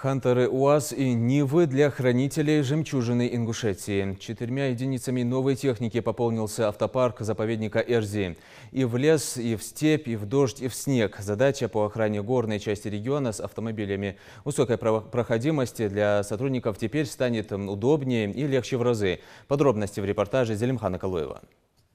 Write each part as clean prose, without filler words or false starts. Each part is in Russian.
Хантеры УАЗ и Нивы для хранителей жемчужины Ингушетии. 4 единицами новой техники пополнился автопарк заповедника Эрзи. И в лес, и в степь, и в дождь, и в снег. Задача по охране горной части региона с автомобилями высокой проходимости для сотрудников теперь станет удобнее и легче в разы. Подробности в репортаже Зелимхана Калуева.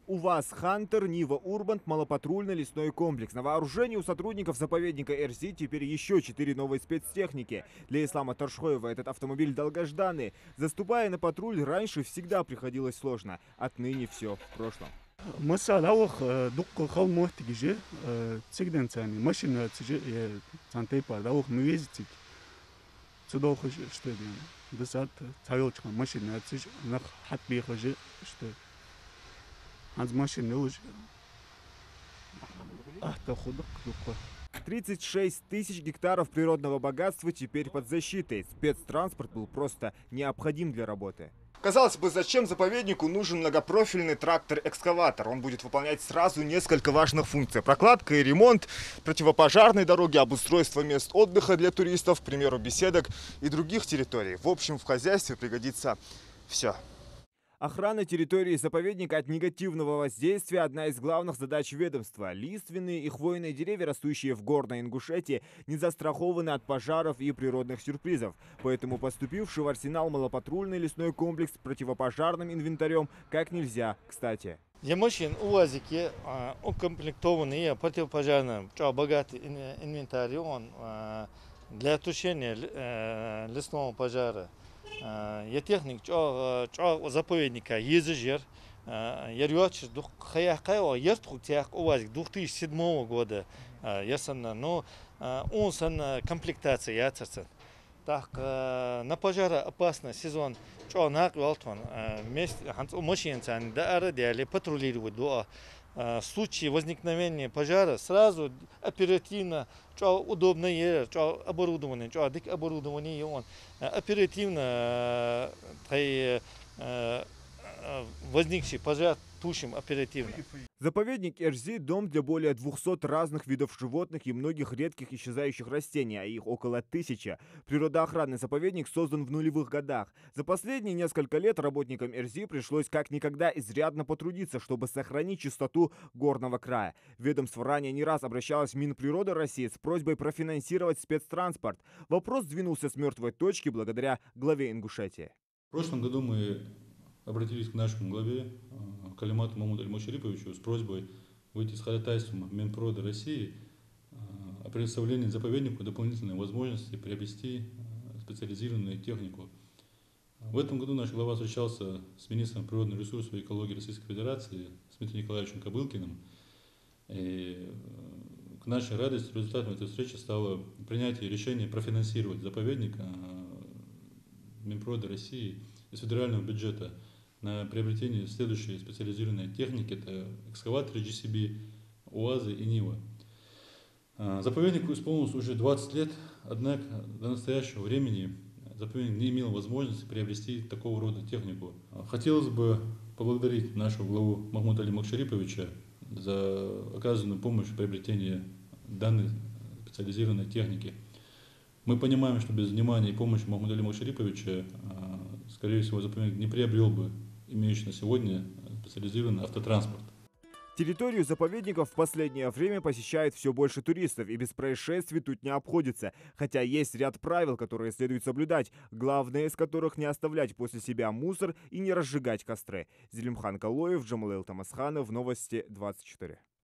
УВАЗ «Хантер», Нива «Урбант», малопатрульный лесной комплекс. На вооружении у сотрудников заповедника Эрзи теперь еще 4 новые спецтехники. Для Ислама Таршхоева этот автомобиль долгожданный. Заступая на патруль, раньше всегда приходилось сложно. Отныне все в прошлом. «36 тысяч гектаров природного богатства теперь под защитой. Спецтранспорт был просто необходим для работы. Казалось бы, зачем заповеднику нужен многопрофильный трактор-экскаватор? Он будет выполнять сразу несколько важных функций. Прокладка и ремонт, противопожарные дороги, обустройство мест отдыха для туристов, к примеру, беседок и других территорий. В общем, в хозяйстве пригодится все. Охрана территории заповедника от негативного воздействия – одна из главных задач ведомства. Лиственные и хвойные деревья, растущие в горной Ингушетии, не застрахованы от пожаров и природных сюрпризов. Поэтому поступивший в арсенал малопатрульный лесной комплекс с противопожарным инвентарем как нельзя кстати. Для машин УАЗики укомплектованные противопожарным богатый инвентарь для тушения лесного пожара. Я техник заповедника езжер. Я рюачер УАЗик 2007 года. Но он комплектация яцерцен. Так на пожароопасный сезон машин патрулировать в случае возникновения пожара сразу оперативно удобное оборудование, оперативно возникший пожар тушим оперативно. Заповедник Эрзи – дом для более 200 разных видов животных и многих редких исчезающих растений, а их около 1000. Природоохранный заповедник создан в нулевых годах. За последние несколько лет работникам Эрзи пришлось как никогда изрядно потрудиться, чтобы сохранить чистоту горного края. Ведомство ранее не раз обращалось в Минприроды России с просьбой профинансировать спецтранспорт. Вопрос сдвинулся с мертвой точки благодаря главе Ингушетии. В прошлом году мы обратились к нашему главе Калимату Мамуду Аль-Мушариповичу с просьбой выйти с ходатайством Минприроды России о предоставлении заповеднику дополнительной возможности приобрести специализированную технику. В этом году наш глава встречался с министром природных ресурсов и экологии Российской Федерации Дмитрием Николаевичем Кобылкиным. И к нашей радости результатом этой встречи стало принятие решения профинансировать заповедник Минприроды России из федерального бюджета на приобретение следующей специализированной техники – это экскаваторы JCB, УАЗы и Нива. Заповеднику исполнилось уже 20 лет, однако до настоящего времени заповедник не имел возможности приобрести такого рода технику. Хотелось бы поблагодарить нашего главу Махмуда Али Макшариповича за оказанную помощь в приобретении данной специализированной техники. Мы понимаем, что без внимания и помощи Махмуда Али Макшариповича, скорее всего, заповедник не приобрел бы имеющий на сегодня специализированный автотранспорт. Территорию заповедников в последнее время посещает все больше туристов, и без происшествий тут не обходится. Хотя есть ряд правил, которые следует соблюдать, главное из которых не оставлять после себя мусор и не разжигать костры. Зелимхан Калуев, Джамал Элтамасханов, Новости 24.